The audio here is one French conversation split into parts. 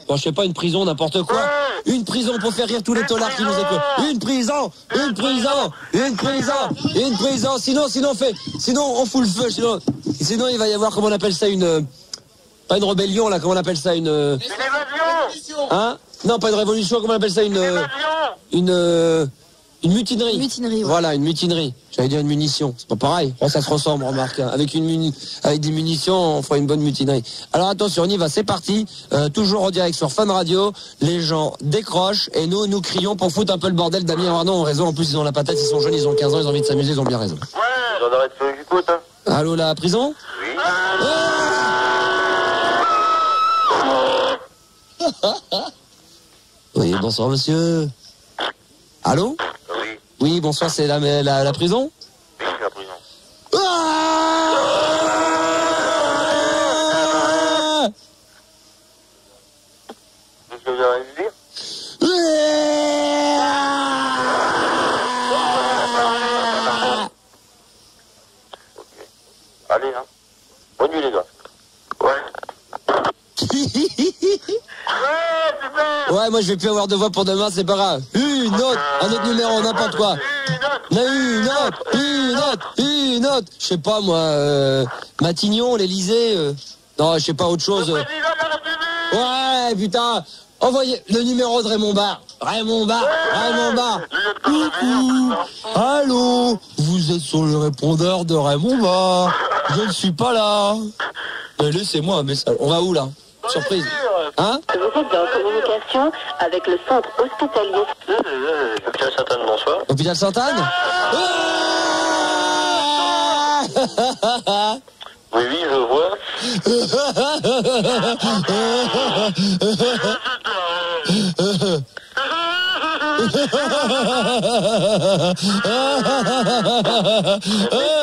Bon, je sais pas, une prison, n'importe quoi. Une prison pour faire rire tous les tolards qui nous écoutent. Une prison. Sinon on fout le feu. Sinon il va y avoir, comment on appelle ça, pas une rébellion là, comment on appelle ça, une évasion. Hein? Non, pas une révolution, comment on appelle ça, une mutinerie. Mutinerie, ouais. Voilà, une mutinerie. J'allais dire une munition. C'est pas pareil. Oh, ça se ressemble, remarque. Avec des munitions, on fera une bonne mutinerie. Alors attention, on y va, c'est parti. Toujours en direct sur Fun Radio. Les gens décrochent et nous crions pour foutre un peu le bordel. Damien Arnaud ont raison. En plus, ils ont la patate, ils sont jeunes, ils ont 15 ans, ils ont envie de s'amuser, ils ont bien raison. Ouais, j'en arrête de faire écoute, hein. Allô, la prison? Oui. Oui, bonsoir, monsieur. Allô? Oui. Oui, bonsoir, c'est la prison? Oui, la prison. Qu'est-ce que vous avez à dire? Allez, hein. Bonne nuit, les gars. Ouais. Ouais, moi je vais plus avoir de voix pour demain, c'est pas grave. Un autre numéro, n'importe quoi. Une autre. Je sais pas moi, Matignon, l'Elysée. Non, je sais pas, autre chose. Ouais, putain. Envoyez le numéro de Raymond Barre. Coucou. Allô, vous êtes sur le répondeur de Raymond Barre. Je ne suis pas là. Laissez-moi un message. On va où là? Surprise. Hein? Vous êtes en communication avec le centre hospitalier. Hôpital Sainte-Anne, bonsoir. Hôpital Sainte-Anne? Oui, je vois.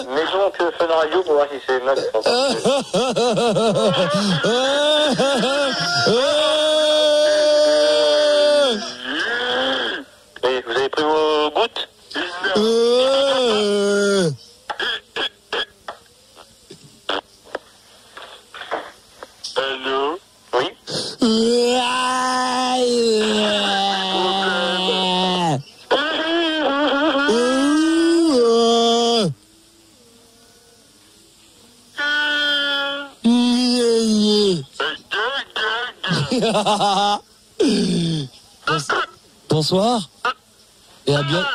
Maison que Fun Radio pour voir si c'est mal. Et vous avez pris vos gouttes? Allô? Oui? Bonsoir. Et à bien.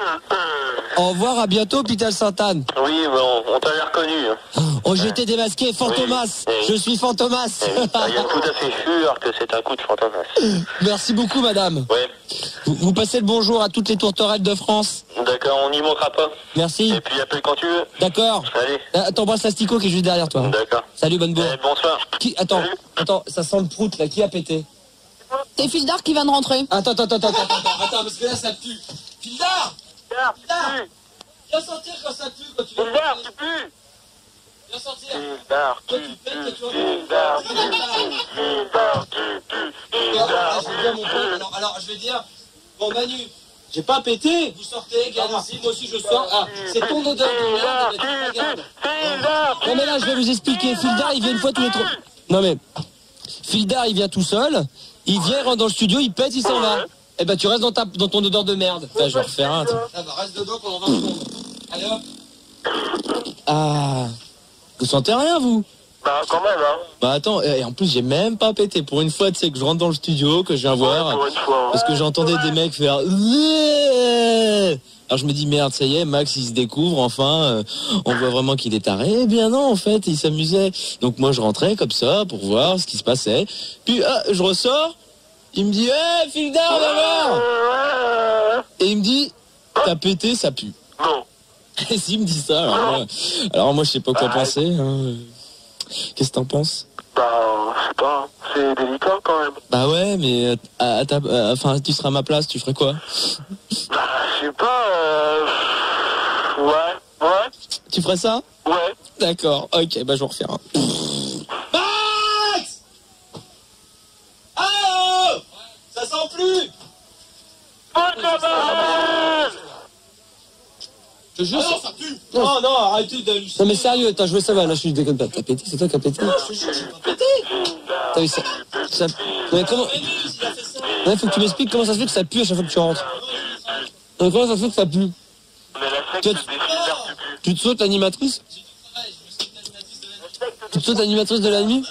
Au revoir, à bientôt, Hôpital Sainte-Anne. Oui, bon, on t'avait reconnu. Oh, j'étais démasqué, Fantomas. Oui. Je suis Fantomas. Il y a tout à fait sûr que c'est un coup de fantomas. Merci beaucoup, madame. Ouais. Vous passez le bonjour à toutes les tourterelles de France. D'accord, on n'y manquera pas. Merci. Et puis appelle quand tu veux. D'accord. Allez. T'embrasses l'Astico qui est juste derrière toi. D'accord. Salut, bonne bourre. Bonsoir. Attends, ça sent le prout là. Qui a pété? C'est Fildar qui vient de rentrer. Attends, parce que là ça pue. Fildar! Viens sortir quand ça pue, quand tu Fildar, tu pues! Viens sortir. Fildar, tu pues! Fildar, tu pues! Alors, je vais dire, bon Manu, j'ai pas pété. Vous sortez, garde ici, moi aussi je sors. Ah, c'est ton odeur de merde. Non mais là, je vais vous expliquer. Fildar, il vient une fois tous les trois. Non mais, Fildar, il vient tout seul. Il vient, il rentre dans le studio, il pète, il s'en va. Eh ben, tu restes dans ton odeur de merde. Enfin, je vais refaire un. Ah bah, reste dedans pendant 20 secondes. Allez hop. Ah. Vous sentez rien, vous? Bah, quand même, hein. Bah, attends, et en plus, j'ai même pas pété. Pour une fois, tu sais, que je rentre dans le studio, que je viens voir. Pour une fois. Parce que j'entendais des mecs faire. Alors, je me dis, merde, ça y est, Max, il se découvre, enfin. On voit vraiment qu'il est taré. Eh bien, non, en fait, il s'amusait. Donc, moi, je rentrais comme ça pour voir ce qui se passait. Puis, je ressors. Il me dit, hé, Fildar, va voir. Et il me dit, t'as pété, ça pue. Non. Et s'il me dit ça, alors moi, je sais pas quoi penser. Hein. Qu'est-ce que t'en penses? Bah, je sais pas, c'est délicat quand même. Bah ouais, mais enfin, tu seras à ma place, tu ferais quoi? Bah, je sais pas, ouais. Tu ferais ça? Ouais. D'accord, ok, bah je vais refaire un. Max! Allô! Ça sent plus! Je te jure, ça pue! Non, arrêtez d'halluciner. Non mais sérieux, attends, je veux savoir, là je suis déconne pas. T'as pété? C'est toi qui as pété? Non, je te jure, j'ai pas pété! T'as vu ça? Mais comment... Ouais, faut que tu m'expliques comment ça se fait que ça pue à chaque fois que tu rentres. Comment ça se fait que ça pue? Mais la secte, c'est des filières du cul. Tu te sautes l'animatrice? Tu te sautes l'animatrice de la nuit?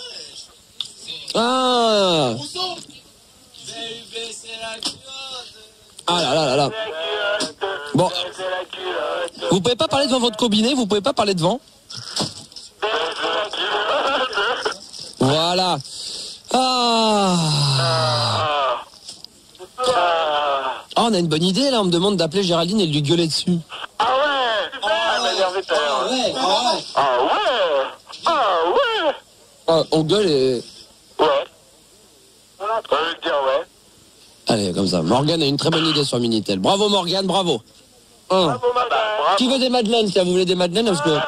Ah! Ah là là là là. Bon. Vous pouvez pas parler devant votre cabinet, vous pouvez pas parler devant. Voilà. Ah. Oh, on a une bonne idée là, on me demande d'appeler Géraldine et de lui gueuler dessus. Ah ouais. Ah, elle m'a énervé tout à l'heure. Ah ouais. Ah ouais. Ah, on gueule et... Ouais. On va lui dire ouais. Allez, comme ça. Morgane a une très bonne idée sur Minitel. Bravo Morgane, bravo. Bravo, madame. Qui veut des madeleines? Tiens, vous voulez des madeleines parce que... Bravo.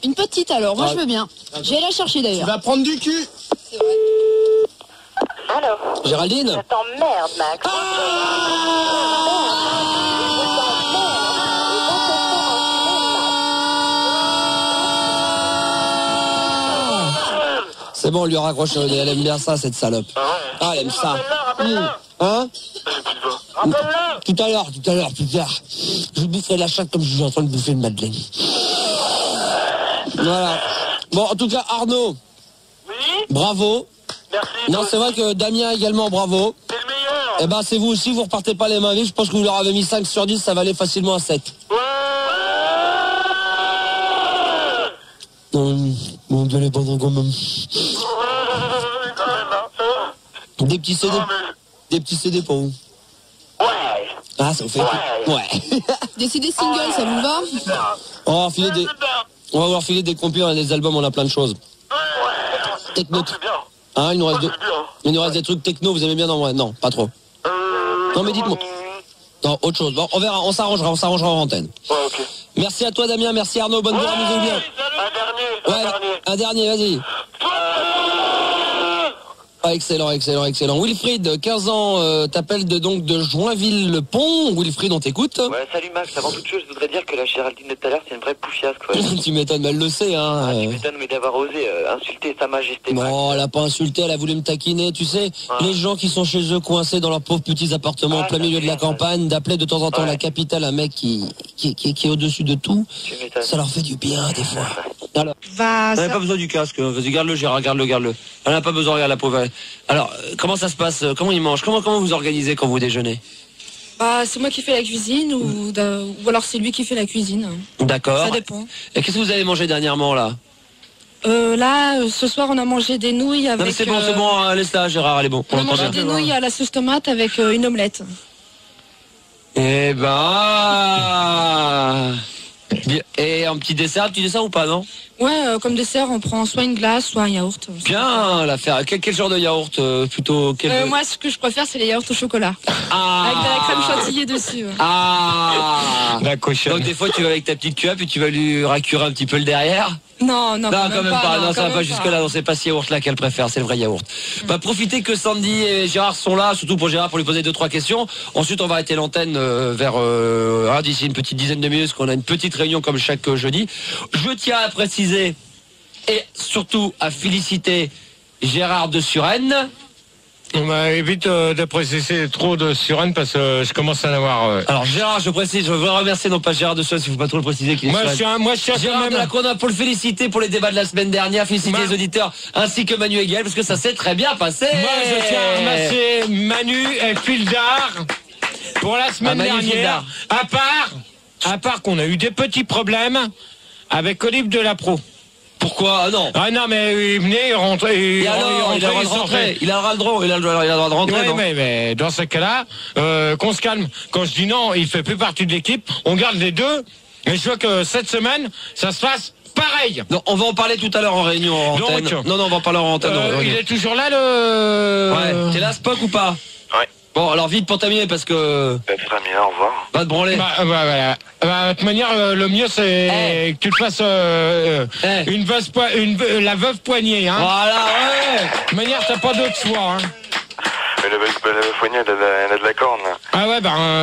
Une petite alors, moi Ah. je veux bien. J'ai la chercher Tu d'ailleurs. vas prendre du cul. Alors, Géraldine? je t'emmerde, Max. C'est bon, on lui raccroche le nez. Elle aime bien ça, cette salope. Ah, elle aime ça. Rappelle-la. Hein? Rappelle-la. Tout à l'heure, plus tard. Je boufferai la chatte comme je suis en train de bouffer une madeleine. Voilà. Bon, en tout cas, Arnaud, Oui. bravo. Merci. Non, c'est vrai que Damien également, bravo. C'est le meilleur. Eh ben, c'est vous aussi, vous repartez pas les mains vides. Je pense que vous leur avez mis 5 sur 10, ça valait facilement à 7. Ouais. Non, bon, gueulez pas trop quand même. Des petits CD. Des petits CD pour vous. Ouais. Ah, ça vous fait... Ouais. Des CD singles, ça vous va? On va filer des... On va leur filer des compil, on a des albums, on a plein de choses. Techno. C'est bien. Hein, il nous reste, C'est bien. il nous reste des trucs techno, vous aimez bien? Non, ouais, non, pas trop. Non, mais dites-moi. Non, autre chose. Bon, on verra, on s'arrangera en antenne. Ouais, ok. Merci à toi, Damien, merci Arnaud, bonne journée, amusez-vous bien. Un dernier. Un dernier, vas-y. Ah, excellent. Wilfried, 15 ans, t'appelles donc de Joinville-le-Pont. Wilfried, on t'écoute. Ouais, salut Max, avant toute chose, je voudrais dire que la Géraldine de tout à l'heure, c'est une vraie poufiasse, quoi. Tu m'étonnes, mais elle le sait, hein. Ah, tu m'étonnes, mais d'avoir osé insulter Sa Majesté Max. Non, elle a pas insulté, elle a voulu me taquiner, tu sais, les gens qui sont chez eux coincés dans leurs pauvres petits appartements en plein milieu de la campagne, d'appeler de temps en temps la capitale un mec qui est au-dessus de tout, Tu m'étonnes. ça leur fait du bien des fois. Alors, Va, on n'a ça- pas besoin du casque, vas-y, garde-le Gérard, garde-le. Elle n'a pas besoin, regarde la pauvre. Alors, comment ça se passe? Comment ils mangent? Comment vous organisez quand vous déjeunez? Bah, c'est moi qui fais la cuisine ou alors c'est lui qui fait la cuisine. D'accord. Ça dépend. Et qu'est-ce que vous avez mangé dernièrement là? Ce soir, on a mangé des nouilles avec... Non mais c'est bon, laisse là Gérard, elle est bon. On a entend mangé bien. des nouilles à la sauce tomate avec une omelette. Eh ben... Et un petit dessert ou pas, non? Ouais, comme dessert, on prend soit une glace, soit un yaourt. Bien l'affaire. Quel genre de yaourt plutôt quel... Moi, ce que je préfère, c'est les yaourts au chocolat. Ah. Avec de la crème chantilly dessus. Ouais. Ah. La cochonne. Donc des fois tu vas avec ta petite culotte puis tu vas lui racurer un petit peu le derrière. Non, Non, quand même pas. Non, ça va quand pas même jusque là. Non, c'est pas ce yaourt là qu'elle préfère, c'est le vrai yaourt. Bah profitez que Sandy et Gérard sont là, surtout pour Gérard pour lui poser 2-3 questions. Ensuite on va arrêter l'antenne vers d'ici une petite dizaine de minutes, parce qu'on a une petite réunion comme chaque jeudi. Je tiens à préciser et surtout à féliciter Gérard de Suresnes. On évite de préciser trop de Suresnes parce que je commence à en avoir. Alors Gérard, je précise, je veux remercier non pas Gérard de Suresnes, il ne faut pas trop le préciser qu'il est Moi, je Suresnes. suis Gérard quand de la même. Corona pour le féliciter pour les débats de la semaine dernière, féliciter Moi- les auditeurs ainsi que Manu et Gaël parce que ça s'est très bien passé. Moi, je tiens à remercier Manu et Fildar pour la semaine Manu dernière. À part qu'on a eu des petits problèmes avec Olive de la Pro. Pourquoi? Ah non. Ah non, mais il venait, il rentrait, Et alors, il a le droit de rentrer. Il a le droit de rentrer. Oui, non mais dans ce cas-là, qu'on se calme. Quand je dis non, il fait plus partie de l'équipe. On garde les deux. Et je vois que cette semaine, ça se passe pareil. Non, on va en parler tout à l'heure en réunion en antenne. Donc, Non, on va en parler en antenne. Il est toujours là, le... Ouais. T'es là, Spock ou pas? Ouais. Bon, alors vite pour terminer parce que... Très bien, au revoir. Va te branler. Voilà. De toute manière, le mieux, c'est que tu te fasses la veuve poignée. Hein. Voilà, ouais. De toute manière, t'as pas d'autre choix. Hein. Mais le foignet, elle a de la corne. Ah ouais,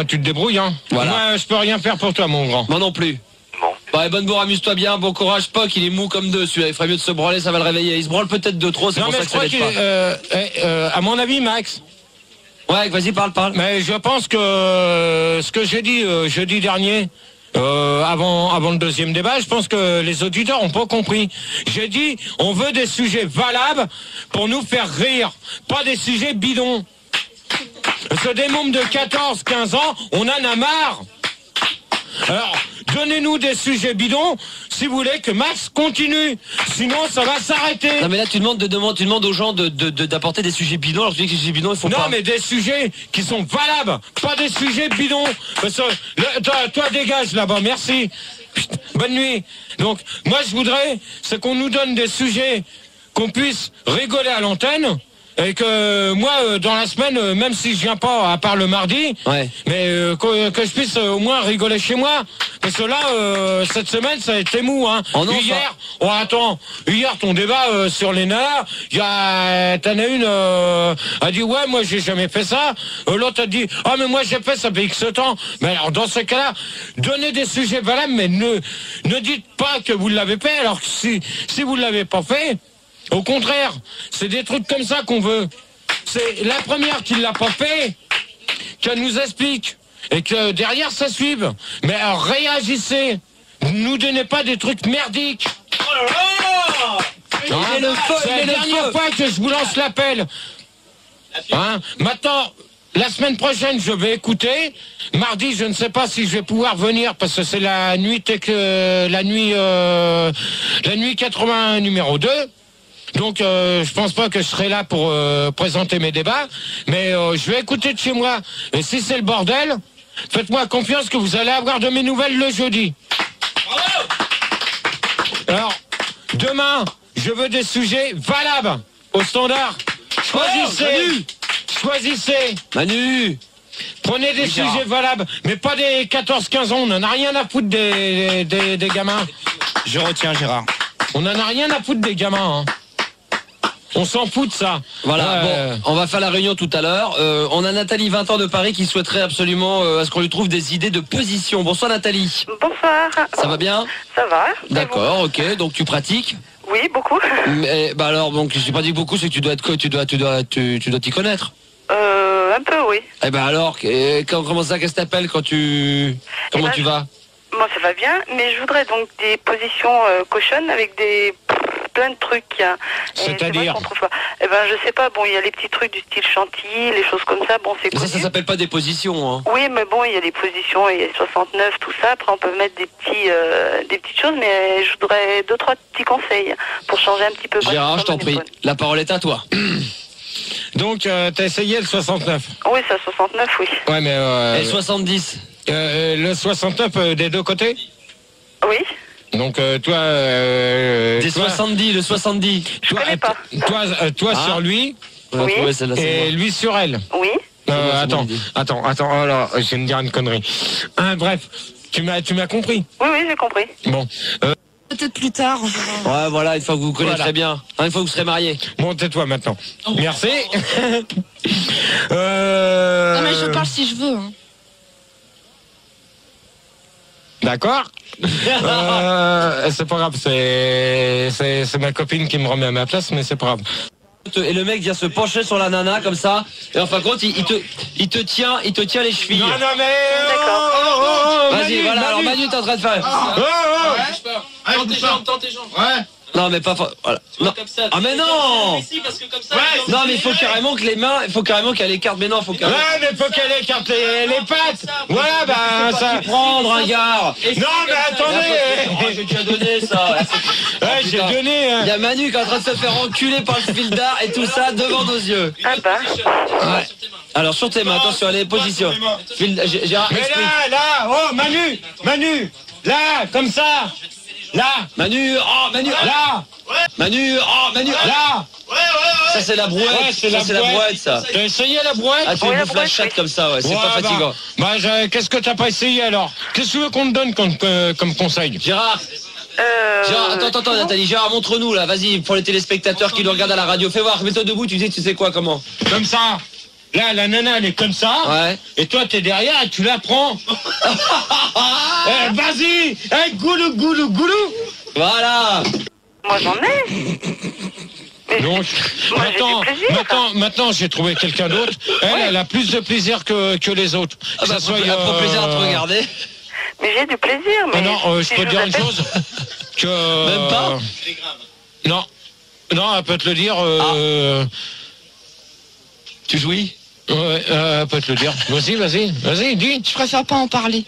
tu te débrouilles. Hein. Voilà. Moi, je peux rien faire pour toi, mon grand. Moi non plus. Bon. Ouais, Bonne-Bourre, amuse-toi bien, bon courage. Poc, il est mou comme deux, celui-là. Il ferait mieux de se branler, ça va le réveiller. Il se branle peut-être de trop, c'est Non, pour mais ça je que ça crois l'aide pas. à mon avis, Max. Ouais, vas-y, parle. Mais je pense que ce que j'ai dit jeudi dernier, avant le deuxième débat, je pense que les auditeurs ont pas compris. J'ai dit, on veut des sujets valables pour nous faire rire, pas des sujets bidons. Parce que des membres de 14-15 ans, on en a marre. Alors, donnez-nous des sujets bidons si vous voulez que Max continue. Sinon, ça va s'arrêter. Non, mais là, tu demandes aux gens d'apporter des sujets bidons. Alors, tu dis que les sujets bidons, ils font pas. Non, mais des sujets qui sont valables, pas des sujets bidons. Parce que, toi, dégage là-bas, merci. Putain, bonne nuit. Donc, moi, je voudrais, c'est qu'on nous donne des sujets qu'on puisse rigoler à l'antenne. Et que moi, dans la semaine, même si je viens pas, à part le mardi, ouais. Mais que je puisse au moins rigoler chez moi. Parce que là, cette semaine, ça a été mou. Hein. Oh non, Hier, ton débat sur les nerfs, t'en as une a dit ouais, moi j'ai jamais fait ça. L'autre a dit ah mais moi j'ai fait ça fait X temps. Mais alors dans ce cas-là, donnez des sujets valables, mais ne dites pas que vous l'avez fait. Alors que si vous l'avez pas fait. Au contraire, c'est des trucs comme ça qu'on veut. C'est la première qui l'a pas fait, qu'elle nous explique, et que derrière ça suive. Mais alors, réagissez, nous donnez pas des trucs merdiques. Oh là là, c'est la dernière fois que je vous lance l'appel. Hein, maintenant, la semaine prochaine, je vais écouter. Mardi, je ne sais pas si je vais pouvoir venir parce que c'est la nuit 81 numéro 2. Donc je pense pas que je serai là pour présenter mes débats, mais je vais écouter de chez moi. Et si c'est le bordel, faites-moi confiance que vous allez avoir de mes nouvelles le jeudi. Bravo. Alors, demain, je veux des sujets valables au standard. Choisissez. Manu. Prenez des sujets valables, mais pas des 14-15 ans. On n'en a rien à foutre des gamins. Je retiens, Gérard. On n'en a rien à foutre des gamins, hein. On s'en fout de ça. Voilà, bon, on va faire la réunion tout à l'heure. On a Nathalie, 20 ans de Paris, qui souhaiterait absolument à ce qu'on lui trouve des idées de position. Bonsoir Nathalie. Bonsoir. Ça va bien? Ça va. D'accord, ok. Donc tu pratiques? Oui, beaucoup. Mais, bah alors, donc si tu pratiques beaucoup, c'est que tu dois t'y connaître. Un peu, oui. Eh ben alors, comment ça, qu'est-ce que t'appelles quand tu... Comment tu vas? Moi, ça va bien, mais je voudrais donc des positions cochonnes avec plein de trucs. C'est-à-dire Eh ben, je sais pas, bon, il y a les petits trucs du style chantilly, les choses comme ça, bon, c'est ça s'appelle pas des positions, hein. Oui, mais bon, il y a des positions, il y a 69, tout ça, après on peut mettre des petites choses, mais je voudrais 2-3 petits conseils pour changer un petit peu. Gérard, je t'en prie, la parole est à toi. Donc, t'as essayé le 69? Oui, c'est à 69, oui. Ouais, mais... Et 70 le 69 des deux côtés? Oui. Donc toi... des 70, le 70. Je connais pas. Toi sur lui, oui. Et lui sur elle. Oui. Attends, oh là, je viens de dire une connerie. Bref, tu m'as compris? Oui, j'ai compris. Bon. Peut-être plus tard. Ouais, voilà, une fois que vous vous connaissez très bien. Une fois que vous serez mariés. Bon, tais-toi maintenant. Merci. Non, mais je parle si je veux. Hein. D'accord. C'est pas grave, c'est ma copine qui me remet à ma place, mais c'est pas grave. Et le mec vient se pencher sur la nana comme ça, et en fin de compte, il te tient les chevilles. Non, mais... D'accord. Vas-y, voilà, alors Manu, t'es en train de faire... Tends tes jambes. Ouais. Non, mais pas... Voilà. Non. Ah, mais non. Non, mais il faut carrément que les mains... Il faut carrément qu'elle écarte... Mais non, il faut carrément... Ouais, mais faut qu'elle écarte les pattes. Voilà, bah... Ça prendre un gars. Non, mais attendez. J'ai déjà donné ça. Ouais, j'ai donné... Il y a Manu qui est en train de se faire enculer par le fil d'art et tout ça devant nos yeux. Ah bah. Ouais. Alors, sur tes mains, attention, allez, position. Gérard, mais là, oh, Manu, là, comme ça. Là. Manu, là. Manu, là. Ça, c'est la brouette. Ouais, c'est la brouette, ça. T'as essayé la brouette? Ah, tu bouffes la chatte comme ça, ouais, c'est pas fatigant. Qu'est-ce que t'as pas essayé alors? Qu'est-ce que tu veux qu'on te donne comme conseil? Gérard, attends, Nathalie, Gérard, montre-nous, là, vas-y, pour les téléspectateurs qui nous regardent à la radio. Fais voir, mets-toi debout, tu sais quoi, comment? Comme ça. Là, la nana, elle est comme ça. Ouais. Et toi, t'es derrière et tu la prends. Vas-y. Goulou, goulou, goulou. Voilà. Moi, j'en ai. Non, Moi, j'ai du plaisir. maintenant, j'ai trouvé quelqu'un d'autre. Elle a plus de plaisir que les autres. Ah bah, ça prend plaisir à te regarder. Mais j'ai du plaisir. Mais non, je si peux te vous dire une appelle- chose. Que... Même pas. Non. Non, elle peut te le dire. Tu jouis? Ouais, elle peut te le dire. Vas-y, dis. Je préfère pas en parler.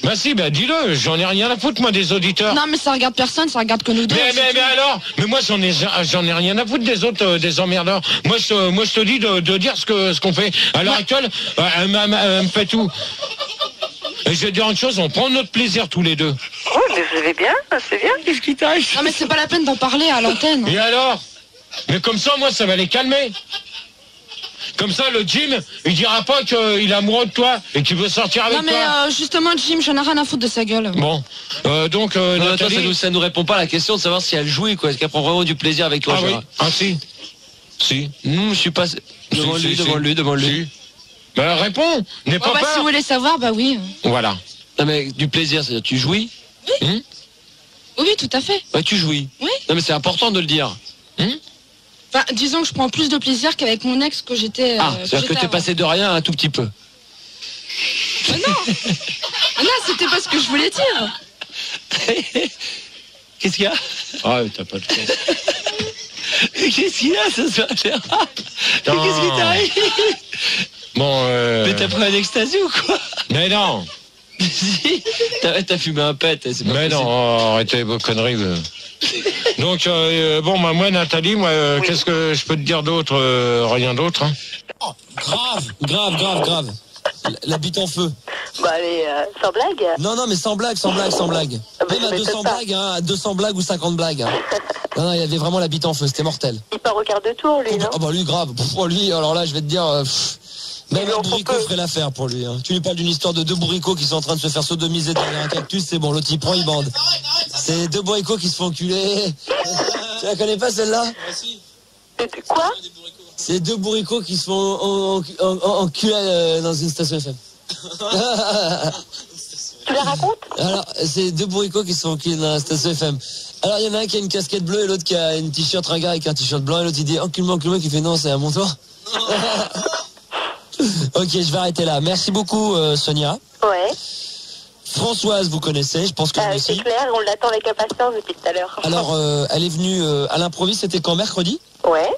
Bah si, dis-le. J'en ai rien à foutre, moi, des auditeurs. Non, mais ça regarde personne, ça regarde que nous deux. Mais alors, mais moi j'en ai rien à foutre des autres, des emmerdeurs. Moi je te dis de dire ce qu'on fait. À l'heure actuelle, elle me fait tout. Et je vais dire une chose, on prend notre plaisir tous les deux. Oh, mais vous allez bien, c'est bien. Qu'est-ce qui t'arrive? Non, mais c'est pas la peine d'en parler à l'antenne. Et alors? Mais comme ça, moi, ça va les calmer. Comme ça, le Jim, il dira pas qu'il est amoureux de toi et qu'il veut sortir avec Non, mais toi. justement, Jim, j'en ai rien à foutre de sa gueule. Bon, donc, Non, toi, Nathalie... ça nous répond pas à la question de savoir si elle jouit, quoi. Est-ce qu'elle prend vraiment du plaisir avec toi, Ah oui, Gérard? si. Je suis pas... Devant lui. Bah réponds, n'aie pas Si peur. vous voulez savoir, bah oui. Voilà. Non, mais du plaisir, c'est-à-dire tu jouis? Oui, tout à fait. Ouais, tu jouis. Oui. Non, mais c'est important de le dire. Enfin, disons que je prends plus de plaisir qu'avec mon ex que j'étais. C'est-à-dire que t'es passé de rien à un tout petit peu. Ah non, c'était pas ce que je voulais dire. Qu'est-ce qu'il y a? Ah, t'as pas de chance. Qu'est-ce qu'il y a ce soir, Gérard? Qu'est-ce qui t'arrive? Bon, Mais t'as pris un ecstasy ou quoi? Mais non. Si, t'as fumé un pet, c'est pas Mais possible. non, arrêtez vos conneries. Donc, moi, Nathalie, qu'est-ce que je peux te dire d'autre? Rien d'autre. Hein. Grave. La bite en feu. Bah, allez, sans blague. Non, mais sans blague. Ah bah, Même à je 200 m'étonne pas. blagues, à 200 blagues ou 50 blagues. Non, il y avait vraiment la bite en feu, c'était mortel. Il part au quart de tour, lui, non? Ah bah lui, grave. Lui, alors là, je vais te dire... Même lui un en bourricot faut peu. ferait l'affaire pour lui. Hein. Tu lui parles d'une histoire de deux bourricots qui sont en train de se faire sodomiser derrière un cactus, c'est bon, l'autre il prend, il bande. C'est deux bourricots qui se font enculer. Tu la connais pas celle-là? Quoi? C'est deux bourricots qui se font enculer dans une station FM. Tu la racontes? Alors, c'est deux bourricots qui se font enculer dans la station FM. Alors, il y en a un qui a une casquette bleue et l'autre qui a une t-shirt ringard avec un t-shirt blanc et l'autre il dit encule-moi, qui fait non, c'est à mon tour. Ok, je vais arrêter là. Merci beaucoup, Sonia. Ouais. Françoise, vous connaissez, je pense que vous C'est aussi. clair, on l'attend avec impatience depuis tout à l'heure. Alors, elle est venue à l'improviste, c'était quand? Mercredi? Ouais.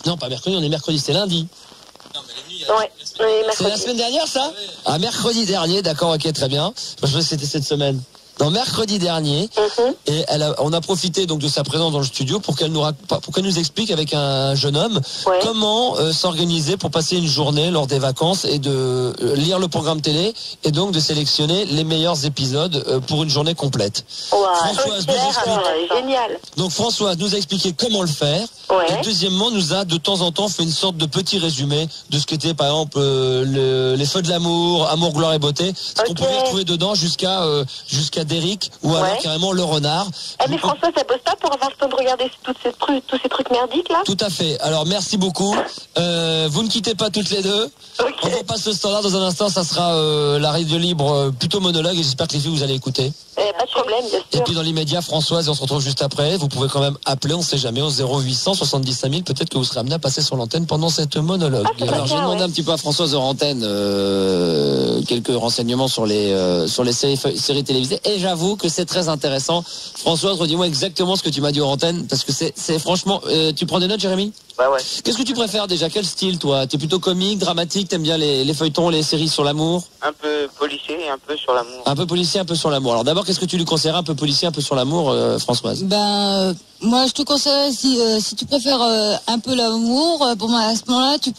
Non, pas mercredi, on est mercredi, c'est lundi. Ouais. C'est la semaine dernière, ça? Ah, mercredi dernier, d'accord, ok, très bien. Je pensais que c'était cette semaine. Non, mercredi dernier, et on a profité donc de sa présence dans le studio pour qu'elle nous explique avec un jeune homme comment s'organiser pour passer une journée lors des vacances et de lire le programme télé et donc de sélectionner les meilleurs épisodes pour une journée complète. Françoise nous explique. Génial. Donc Françoise nous a expliqué comment le faire. Et deuxièmement, nous a de temps en temps fait une sorte de petit résumé de ce qu'était par exemple les feux de l'amour, amour, gloire et beauté, ce qu'on pouvait retrouver dedans jusqu'à Derrick ou alors carrément le renard. Mais François, ça bosse pas pour avoir le temps de regarder tous ces trucs merdiques là? Tout à fait. Alors merci beaucoup. Vous ne quittez pas toutes les deux. On vous passe le standard dans un instant. Ça sera la radio libre plutôt monologue et j'espère que les filles vous allez écouter. Pas de problème, bien sûr. Et puis dans l'immédiat, Françoise, et on se retrouve juste après. Vous pouvez quand même appeler, on ne sait jamais, au 0800 70 5000. Peut-être que vous serez amené à passer sur l'antenne pendant cette monologue. Alors j'ai demandé un petit peu à Françoise hors antenne quelques renseignements sur les séries télévisées. Et j'avoue que c'est très intéressant. Françoise, redis-moi exactement ce que tu m'as dit hors antenne, parce que c'est franchement... tu prends des notes, Jérémy? Bah ouais. Qu'est-ce que tu préfères déjà? Quel style, toi? T'es plutôt comique, dramatique? T'aimes bien les feuilletons, les séries sur l'amour? Un peu policier et un peu sur l'amour. Un peu policier, un peu sur l'amour. Alors d'abord, qu'est-ce que tu lui conseillerais? Un peu policier, un peu sur l'amour, Françoise? Moi, je te conseille, si tu préfères un peu l'amour, bon, à ce moment-là, tu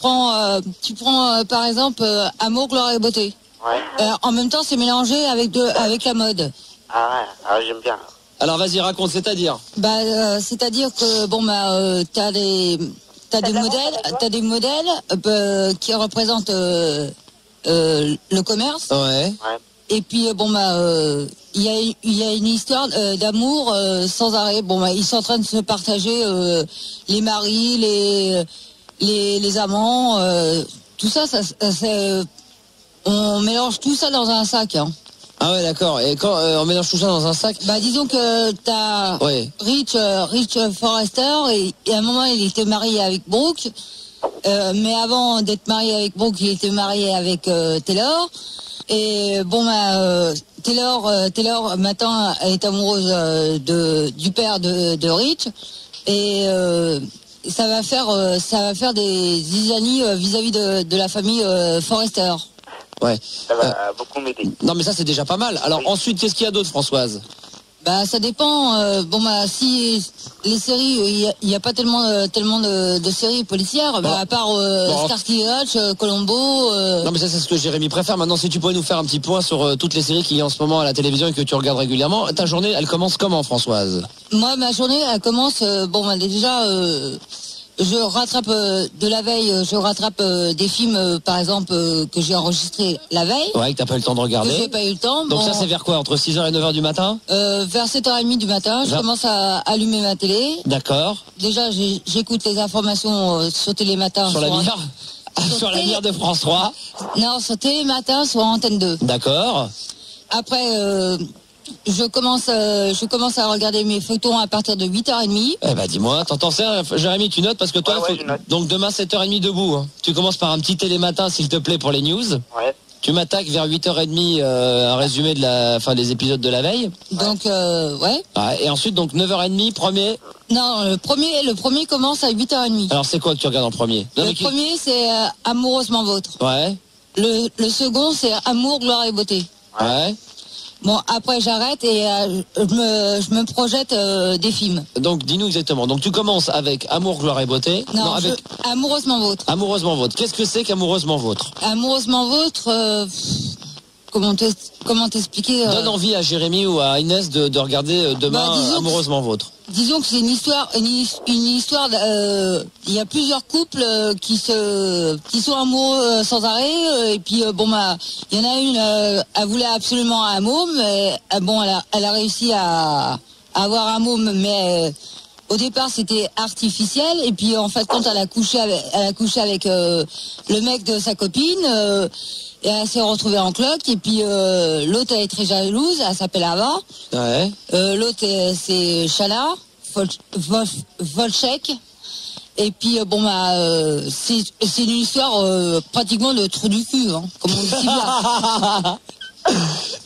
prends par exemple amour, gloire et beauté. Ouais. En même temps, c'est mélangé avec la mode. Ah ouais, j'aime bien. Alors vas-y, raconte, c'est-à-dire? C'est-à-dire que t'as des modèles qui représentent le commerce. Ouais. Et puis il y a une histoire d'amour sans arrêt. Ils sont en train de se partager les maris, les amants, tout ça, on mélange tout ça dans un sac. Hein. Ah ouais, d'accord. Et quand on mélange tout ça dans un sac? Bah disons que t'as Rich Forrester et à un moment il était marié avec Brooke, mais avant d'être marié avec Brooke, il était marié avec Taylor. Et bon Taylor maintenant est amoureuse du père de Rich et ça va faire des zizanies vis-à-vis de la famille Forrester. Ouais. Ça va beaucoup m'aider. Non mais ça c'est déjà pas mal. Alors ensuite qu'est-ce qu'il y a d'autre, Françoise? Bah ça dépend. Si les séries, il y a pas tellement de séries policières, à part Starsky et Hutch, Columbo. Non mais ça c'est ce que Jérémy préfère. Maintenant si tu pouvais nous faire un petit point sur toutes les séries qu'il y a en ce moment à la télévision et que tu regardes régulièrement. Ta journée elle commence comment, Françoise? Moi ma journée elle commence déjà. Je rattrape de la veille, des films par exemple que j'ai enregistrés la veille. Ouais, que t'as pas eu le temps de regarder. Que j'ai pas eu le temps. Donc ça c'est vers quoi? Entre 6h et 9h du matin? Vers 7h30 du matin, je commence à allumer ma télé. D'accord. Déjà j'écoute les informations sur Télématin. Sur la mire? Sur la mire de France 3? Non, sur Télématin, sur Antenne 2. D'accord. Après je commence à regarder mes feuilletons à partir de 8h30. Eh ben dis-moi, t'entends ça, Jérémy, tu notes parce que toi, donc demain 7h30 debout. Hein. Tu commences par un petit Télématin, s'il te plaît, pour les news. Ouais. Tu m'attaques vers 8h30 un résumé de des épisodes de la veille. Donc ouais. Et ensuite donc 9h30 premier. Non, le premier commence à 8h30. Alors c'est quoi que tu regardes en premier? Premier c'est Amoureusement Vôtre. Ouais. Le second c'est Amour, Gloire et Beauté. Ouais. Bon, après j'arrête et je me projette des films. Donc dis-nous exactement. Donc tu commences avec Amour, Gloire et Beauté. Non, avec Amoureusement Vôtre. Amoureusement Vôtre. Qu'est-ce que c'est qu'Amoureusement Vôtre? Amoureusement Vôtre, comment t'expliquer Donne envie à Jérémy ou à Inès de regarder demain Amoureusement Vôtre. Disons que c'est une histoire. Il y a plusieurs couples qui sont amoureux sans arrêt. Et puis il y en a une. Elle voulait absolument un môme. Mais elle a réussi à avoir un môme, mais au départ c'était artificiel. Et puis en fait quand elle a couché avec le mec de sa copine. Et elle s'est retrouvée en cloque. Et puis l'autre elle est très jalouse. Elle s'appelle Ava. Ouais. L'autre c'est Shala Volchek. Et puis c'est une histoire pratiquement de trou du cul, hein, comme on dit si bien.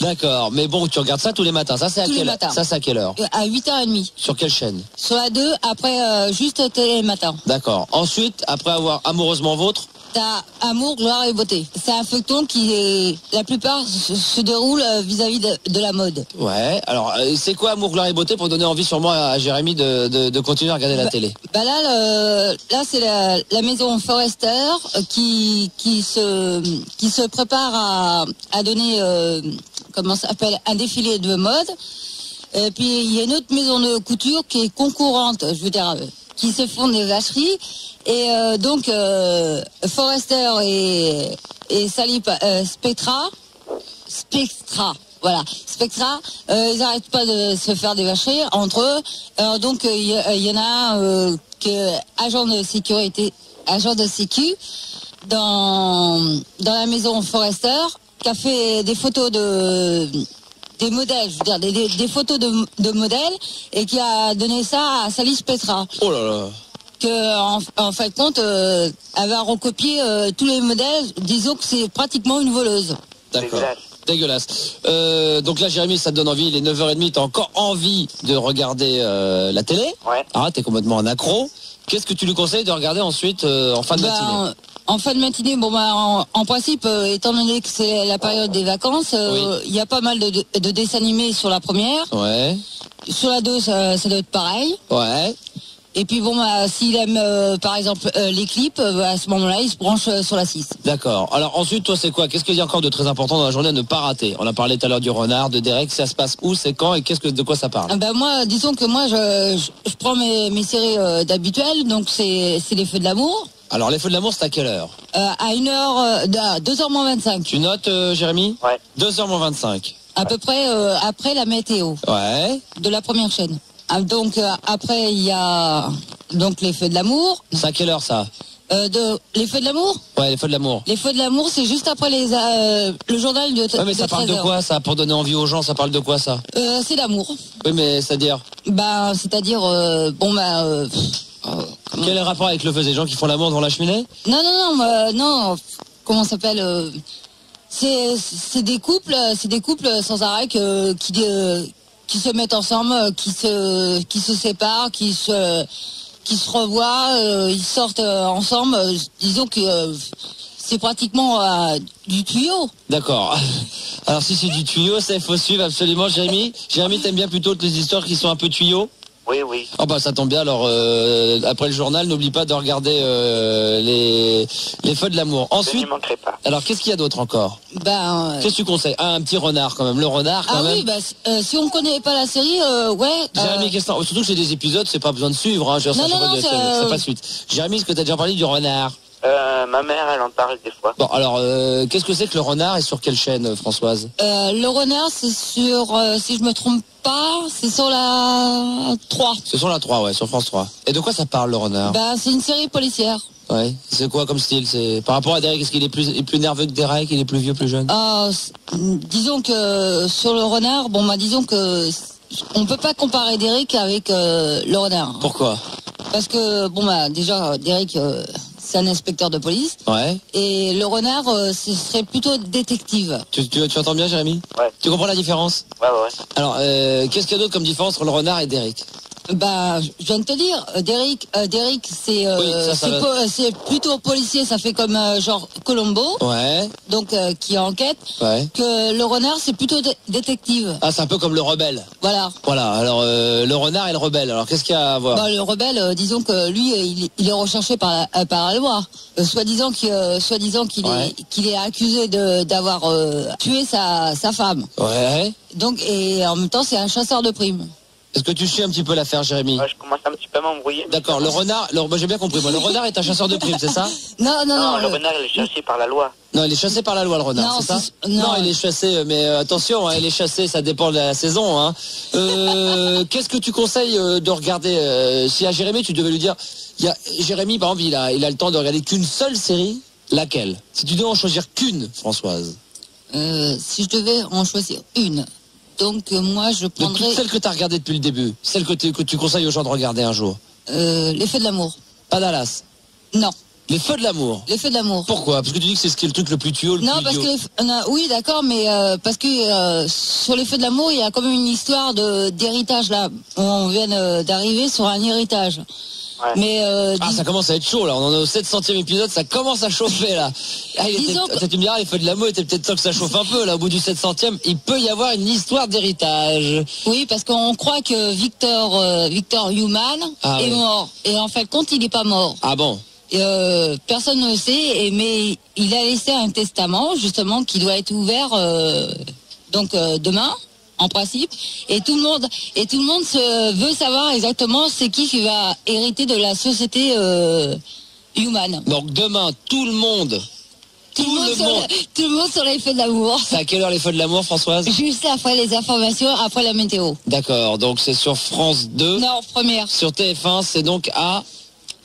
D'accord, mais bon, tu regardes ça tous les matins. Ça c'est à quelle heure? Ça c'est à quelle heure? À 8h30. Sur quelle chaîne? Sur la 2, après juste Télématin. D'accord. Ensuite, après avoir Amoureusement Vôtre, t'as Amour, Gloire et Beauté. C'est un feuilleton qui la plupart se déroule vis-à-vis de la mode. Ouais. Alors c'est quoi Amour, Gloire et Beauté pour donner envie sûrement à Jérémy de continuer à regarder la télé? Là c'est la maison Forrester qui se prépare à donner comment ça s'appelle, un défilé de mode. Et puis il y a une autre maison de couture qui est concurrente, je veux dire, qui se font des vacheries. Et donc Forrester et Sally Spectra, voilà, Spectra, ils n'arrêtent pas de se faire des vacheries entre eux. Alors donc il y en a un agent de sécu dans la maison Forrester qui a fait des photos des modèles, je veux dire des photos de modèles et qui a donné ça à Sally Spectra. Oh là là. En fin de compte, elle va recopier tous les modèles. Disons que c'est pratiquement une voleuse. D'accord. Dégueulasse. Donc là, Jérémy, ça te donne envie. Il est 9h30, t'as encore envie de regarder la télé. Ouais. Ah, t'es complètement un accro. Qu'est-ce que tu lui conseilles de regarder ensuite en fin de matinée? En fin de matinée, en principe, étant donné que c'est la période des vacances, il y a pas mal de dessins animés sur la première. Ouais. Sur la 2, ça doit être pareil. Ouais. Et puis s'il aime par exemple les clips, à ce moment-là, il se branche sur la 6. D'accord. Alors ensuite, toi, c'est quoi? Qu'est-ce qu'il y a encore de très important dans la journée à ne pas rater? On a parlé tout à l'heure du renard, de Derek. Ça se passe où? C'est quand? Et de quoi ça parle? Moi, disons que moi, je prends mes séries d'habituelles. Donc c'est les Feux de l'amour. Alors les Feux de l'amour, c'est à quelle heure? À 2h moins 25. Tu notes, Jérémy? Ouais. 2h moins 25. À peu près après la météo. Ouais. De la première chaîne. Donc après il y a donc les Feux de l'amour. C'est à quelle heure ça? Les Feux de l'amour? Ouais, les Feux de l'amour. Les Feux de l'amour, c'est juste après le journal de 13h. Ouais, mais ça parle de quoi, ça? Pour donner envie aux gens, ça parle de quoi, ça? C'est l'amour. Oui, mais c'est-à-dire? C'est-à-dire, Quel est le rapport avec le feu? Des gens qui font l'amour devant la cheminée? Non. Comment ça s'appelle c'est des couples sans arrêt qui se mettent ensemble, qui se séparent, qui se revoient, ils sortent ensemble. Disons que c'est pratiquement du tuyau. D'accord. Alors si c'est du tuyau, ça il faut suivre absolument, Jérémy. Jérémy, t'aimes bien plutôt les histoires qui sont un peu tuyaux? Oui, oui. Oh bah ça tombe bien, alors après le journal, n'oublie pas de regarder les Feux de l'amour. Ensuite, Je n'y manquerai pas. alors qu'est-ce qu'il y a d'autre encore? Qu'est-ce que tu conseilles? Un petit renard quand même, le renard quand même. Oui, si on connaît pas la série, ouais. Jérémy, surtout que c'est des épisodes, c'est pas besoin de suivre, hein. Ça pas de suite. Jérémy, est-ce que t'as déjà parlé du renard? Ma mère, elle en parle des fois. Bon, alors, qu'est-ce que c'est que le renard et sur quelle chaîne, Françoise? Le renard, c'est sur, si je me trompe pas, c'est sur la 3. C'est sur la 3, ouais, sur France 3. Et de quoi ça parle, le renard? C'est une série policière. Ouais. C'est quoi comme style? C'est par rapport à Derek, est-ce qu'il est plus nerveux que Derek? Il est plus vieux, plus jeune? Disons que sur le renard, disons que on peut pas comparer Derek avec le renard. Pourquoi? Parce que déjà Derek c'est un inspecteur de police. Ouais. Et le renard ce serait plutôt détective. Tu entends bien, Jérémy? Ouais. Tu comprends la différence? Ouais. Alors qu'est-ce qu'il y a d'autre comme différence entre le renard et Derek? Je viens de te dire, Derek, c'est plutôt policier, ça fait comme genre Colombo. Ouais. Donc qui enquête. Ouais. Que le renard, c'est plutôt détective. Ah, c'est un peu comme le rebelle. Voilà. Alors le renard et le rebelle. Alors qu'est-ce qu'il y a à voir? Le rebelle, disons que lui, il est recherché par la loi. Soi-disant qu'il est accusé d'avoir tué sa femme. Ouais. Donc et en même temps, c'est un chasseur de primes. Est-ce que tu suis un petit peu l'affaire, Jérémy? Ouais, je commence un petit peu à m'embrouiller. D'accord, le renard, moi j'ai bien compris, le renard est un chasseur de primes, c'est ça? Non, le renard, il est chassé par la loi. Non, il est chassé par la loi, le renard, c'est ça? Non, il est chassé, mais attention, il est chassé, ça dépend de la saison, hein. Qu'est-ce que tu conseilles de regarder? Si à Jérémy, tu devais lui dire, Jérémy, par exemple, il a le temps de regarder qu'une seule série, laquelle? Si tu devais en choisir qu'une, Françoise. Si je devais en choisir une. Donc moi je prendrais... Celle que tu as regardée depuis le début, celle que tu conseilles aux gens de regarder un jour. Les Feux de l'amour. Pas Dallas? Non. Les Feux de l'amour? Les Feux de l'amour. Pourquoi? Parce que tu dis que c'est ce qui est le truc le plus tuyau, le plus parce idiot. que... oui d'accord, mais parce que sur les Feux de l'amour, il y a quand même une histoire d'héritage là. On vient d'arriver sur un héritage. Ouais. Mais ça commence à être chaud là, on en est au 700e épisode, ça commence à chauffer là. Tu me diras, les Feux de l'amour était peut-être temps que ça chauffe un peu là, au bout du 700e, il peut y avoir une histoire d'héritage. Oui, parce qu'on croit que Victor Human est mort. Et en fait, compte, il n'est pas mort. Ah bon? Personne ne le sait, mais il a laissé un testament justement qui doit être ouvert demain. En principe, et tout le monde veut savoir exactement c'est qui va hériter de la société Human. Donc demain, tout le monde sur les Feux de l'amour. C'est à quelle heure les Feux de l'amour, Françoise? Juste après les informations, après la météo. D'accord, donc c'est sur France 2. Non, première. Sur TF1, c'est donc à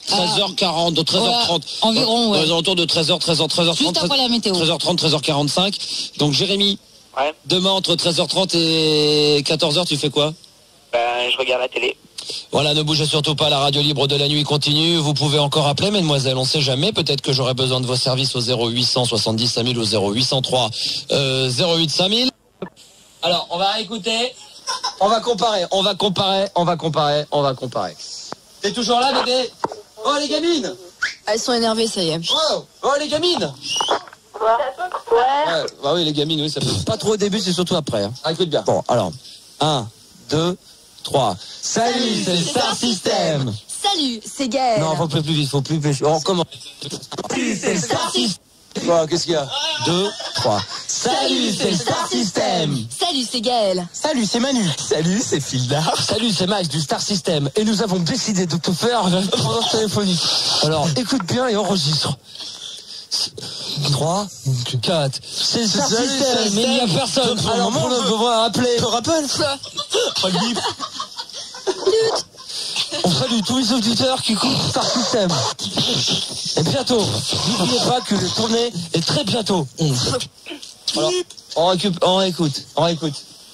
13h40, donc 13h30. Environ, ouais. Autour de 13h30. Juste après la météo. 13h30, 13h45. Donc Jérémy. Ouais. Demain, entre 13h30 et 14h, tu fais quoi? Je regarde la télé. Voilà, ne bougez surtout pas, la radio libre de la nuit continue. Vous pouvez encore appeler, mesdemoiselles, on sait jamais. Peut-être que j'aurai besoin de vos services au 0800 70 5000 ou 0803 08 5000. Alors, on va écouter. On va comparer. T'es toujours là, bébé? Oh, les gamines! Elles sont énervées, ça y est. Oh, les gamines! Ouais, bah oui, les gamines, oui, ça fait pas trop au début, c'est surtout après. Hein. Ah, écoute bien. Bon, alors, 1, 2, 3. Salut, c'est le Star System. Salut, c'est Gaël. Non, faut plus vite, On recommence. Salut, c'est le Star System. Qu'est-ce qu'il y a? 2, 3. Salut, c'est le Star System. Salut, c'est Gaël. Salut, c'est Manu. Salut, c'est Fildar. Salut, c'est Max du Star System. Et nous avons décidé de te faire un répondeur téléphonique. Alors, écoute bien et enregistre. 3, 4, c'est le Star System, mais il n'y a personne. Alors, on va appeler. Je rappelle. On salue tous les auditeurs qui écoutent Star System. Et bientôt, n'oubliez pas que le tournée est très bientôt. Alors, on réécoute.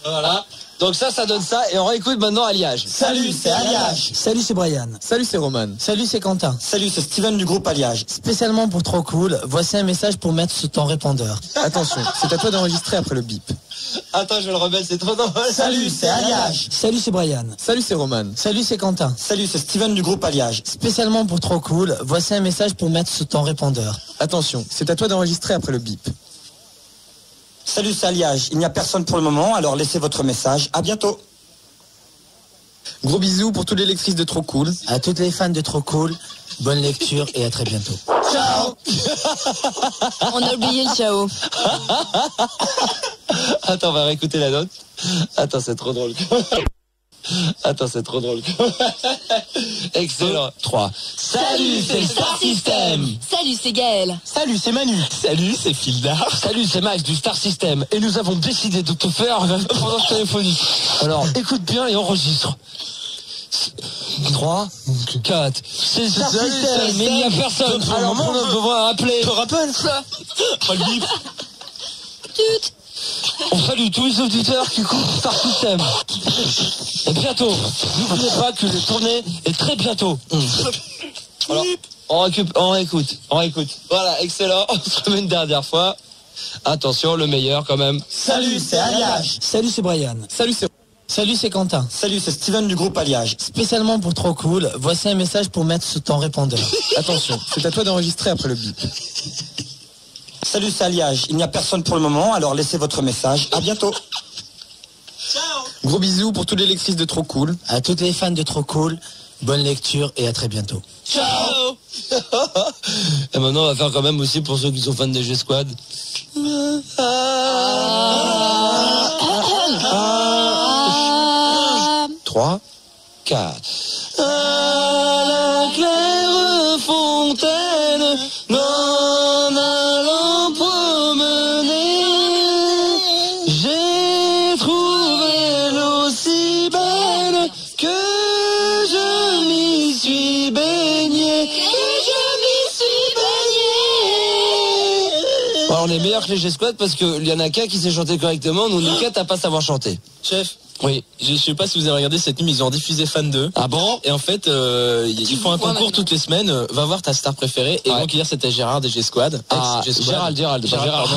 Voilà. Donc ça donne ça. Et on réécoute maintenant Alliage. Salut, c'est Alliage. Salut, c'est Brian. Salut, c'est Roman. Salut, c'est Quentin. Salut, c'est Steven du groupe Alliage. Spécialement pour Trop Cool, voici un message pour mettre sous ton répondeur. Attention, c'est à toi d'enregistrer après le bip. Attends, je vais le remettre, c'est trop drôle. Salut, c'est Alliage. Salut, c'est Brian. Salut, c'est Roman. Salut, c'est Quentin. Salut, c'est Steven du groupe Alliage. Spécialement pour Trop Cool, voici un message pour mettre sous ton répondeur. Attention, c'est à toi d'enregistrer après le bip. Salut, c'est Alliage. Il n'y a personne pour le moment, alors laissez votre message. À bientôt. Gros bisous pour tous les lectrices de Trop Cool. À toutes les fans de Trop Cool, bonne lecture et à très bientôt. Ciao. On a oublié le ciao. Attends, on va réécouter la note. Attends, c'est trop drôle. Excellent. 3. Salut, c'est Star System. Salut, c'est Gaël. Salut, c'est Manu. Salut, c'est Fildar. Salut, c'est Max du Star System. Et nous avons décidé de te faire un répondeur téléphonique. Alors, écoute bien et enregistre. 3, 4. C'est Star System, mais il n'y a personne. Alors, on devra appeler. Tu te rappelles ça? Pas le bip. On salue tous les auditeurs qui écoutent Star System. Et bientôt, n'oubliez pas que le tournée est très bientôt. Alors, on réécoute. Voilà, excellent. On se remet une dernière fois. Attention, le meilleur quand même. Salut, c'est Alliage. Salut, c'est Brian. Salut, c'est Quentin. Salut, c'est Steven du groupe Alliage. Spécialement pour Trop Cool, voici un message pour mettre sous ton répondeur. Attention, c'est à toi d'enregistrer après le bip. Salut, c'est Alliage. Il n'y a personne pour le moment, alors laissez votre message. À bientôt. Gros bisous pour tous les lectrices de Trop Cool. À toutes les fans de Trop Cool, bonne lecture et à très bientôt. Ciao. Et maintenant, on va faire quand même aussi pour ceux qui sont fans de G-Squad. 3, 4. À la claire fontaine, n'en allant promener, j'ai trouvé l'eau si belle que je m'y suis baigné. Bon, on est meilleur que les G-Squad parce qu'il y en a qu'un qui sait chanter correctement, nous Nika t'as pas savoir chanter. Chef, oui. Je sais pas si vous avez regardé cette nuit, ils ont diffusé Fan 2. Ah bon? Et en fait, ils font un concours toutes les semaines. Va voir ta star préférée. Et donc hier c'était Gérard des G-Squad. Gérald, pardon. Gérard.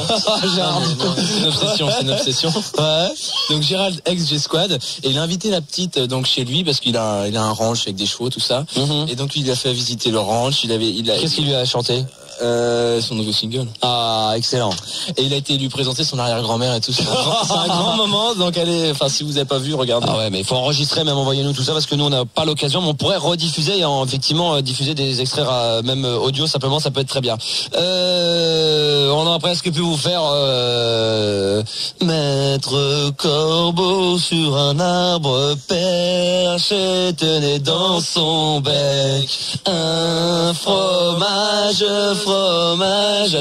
C'est une obsession. Ouais. Donc Gérald ex G-Squad. Et il a invité la petite donc chez lui parce qu'il a un ranch avec des chevaux tout ça. Et donc il a fait visiter le ranch. Qu'est-ce qu'il lui a chanté? Son nouveau single. Ah, excellent. Et il a été lui présenter son arrière-grand-mère et tout. C'est un grand moment. Donc si vous avez pas vu, regardez. Ah ouais, mais il faut enregistrer, même envoyez-nous tout ça parce que nous on n'a pas l'occasion, mais on pourrait rediffuser et effectivement diffuser des extraits même audio simplement, ça peut être très bien. On a presque pu vous faire Maître Corbeau sur un arbre perche tenait dans son bec un fromage.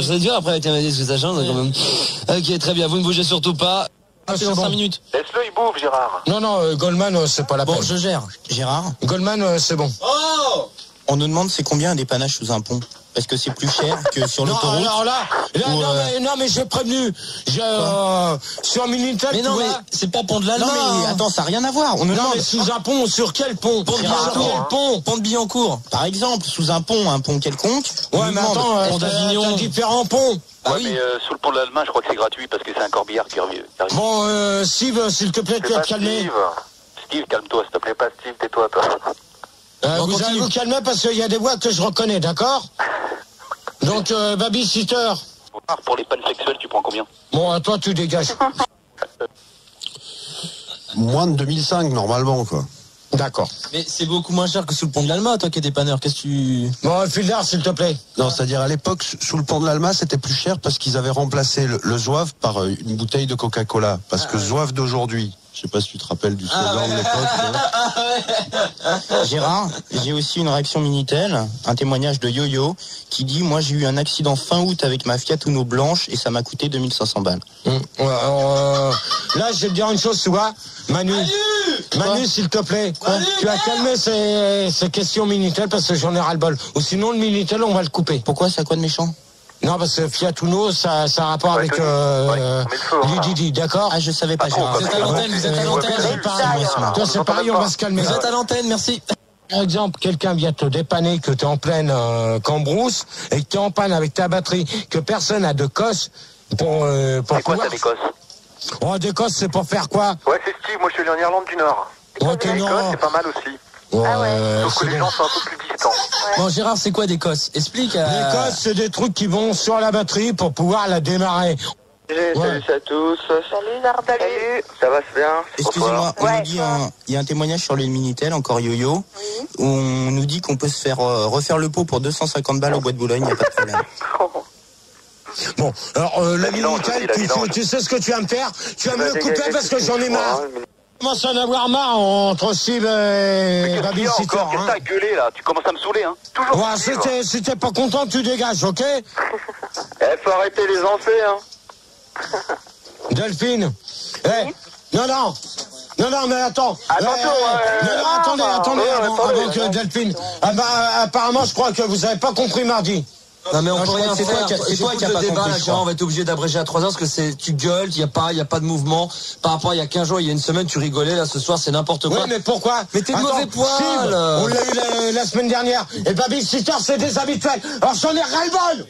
C'est dur après avec ce que ça change quand même. Ok, très bien, vous ne bougez surtout pas. C'est dans 5 minutes. Laisse-le, il bouffe, Gérard. Non, Goldman, c'est pas la peine. Bon, je gère. Gérard, Goldman, c'est bon. Oh, on nous demande c'est combien un dépannage sous un pont? Est-ce que c'est plus cher que sur l'autoroute? Alors là, non mais j'ai prévenu. Sur Minitel, mais non, mais c'est pas pont de l'Allemagne. Non mais attends, ça n'a rien à voir. On nous demande. Mais sous un pont, sur quel pont? Pont de Billancourt, par exemple, sous un pont quelconque. Ouais, mais attends, t'as différents ponts. Ah oui, mais sous le pont de l'Allemagne, je crois que c'est gratuit parce que c'est un corbillard qui revient. Bon, Steve, s'il te plaît, tu vas te calmer. Steve, calme-toi, s'il te plaît, pas Steve, tais-toi, toi. Vous allez vous calmer parce qu'il y a des voix que je reconnais, d'accord? Donc, babysitter. Pour les pannes sexuelles, tu prends combien? Bon, toi, tu dégages. Moins de 2005, normalement, quoi. D'accord. Mais c'est beaucoup moins cher que sous le pont de l'Alma, toi qui es dépanneur. Qu'est-ce que tu... Bon, Fildar, s'il te plaît. Non, c'est-à-dire à l'époque, sous le pont de l'Alma, c'était plus cher parce qu'ils avaient remplacé le zouave par une bouteille de Coca-Cola. Parce que zouave d'aujourd'hui, je sais pas si tu te rappelles du slogan de l'époque. Gérard, j'ai aussi une réaction Minitel, un témoignage de Yo-Yo qui dit: moi j'ai eu un accident fin août avec ma Fiat Uno blanche et ça m'a coûté 2500 balles. Là, je vais te dire une chose, tu vois, Manu, Manu, s'il te plaît, tu as calmé ces questions Minitel parce que j'en ai ras-le-bol. Ou sinon, le Minitel, on va le couper. Pourquoi, c'est à quoi de méchant? Non, parce que Fiat Uno, ça a rapport avec Didi, d'accord? Ah, je savais pas, Gérard. Vous êtes à l'antenne, vous êtes à l'antenne. Toi, c'est pareil, on va se calmer. Vous êtes à l'antenne, merci. Par exemple, quelqu'un vient te dépanner, que t'es en pleine cambrousse, et que t'es en panne avec ta batterie, que personne n'a de cosse pour C'est quoi ça, l'Écosse? Oh, des cosses, c'est pour faire quoi? Ouais, c'est Steve, moi je suis allé en Irlande du Nord. Oh, t'es L'Écosse, non. c'est pas mal aussi. Ah ouais. Sauf que les gens sont un peu plus distants. Bon, Gérard, c'est quoi des cosses? Explique. Des cosses, c'est des trucs qui vont sur la batterie pour pouvoir la démarrer. Salut à tous. Salut Zardalu. Ça va, c'est bien? Excusez-moi, on nous dit il y a un témoignage sur le Minitel, encore Yo-Yo, où on nous dit qu'on peut se faire refaire le pot pour 250 balles au bois de Boulogne, il n'y a pas de problème. Bon, alors le Minitel, tu sais ce que tu vas me faire? Tu vas me le couper parce que j'en ai marre. Je commence à en avoir marre entre Steve et Baby Sitter. Qu'est-ce que t'as gueulé là? Tu commences à me saouler, hein? Toujours. Ouais, si t'es pas content, tu dégages, ok? Faut arrêter les enfers, hein. Delphine. Non, mais attends. Attendez, avant que Delphine. Ah bah, apparemment, je crois que vous avez pas compris mardi. Non mais on peut rien c'est faire. toi qui a Le pas débat compris, là, je Gérard, crois. on va être obligé d'abréger à 3 heures parce que c'est tu gueules, il y a pas de mouvement. Par rapport à il y a 15 jours, il y a une semaine, tu rigolais, là ce soir c'est n'importe quoi. Oui, mais pourquoi? Mais t'es de mauvais poil. Steve, on l'a eu la semaine dernière. Et Baby Sitter, c'est des habituels. Alors j'en ai ras-le-bol.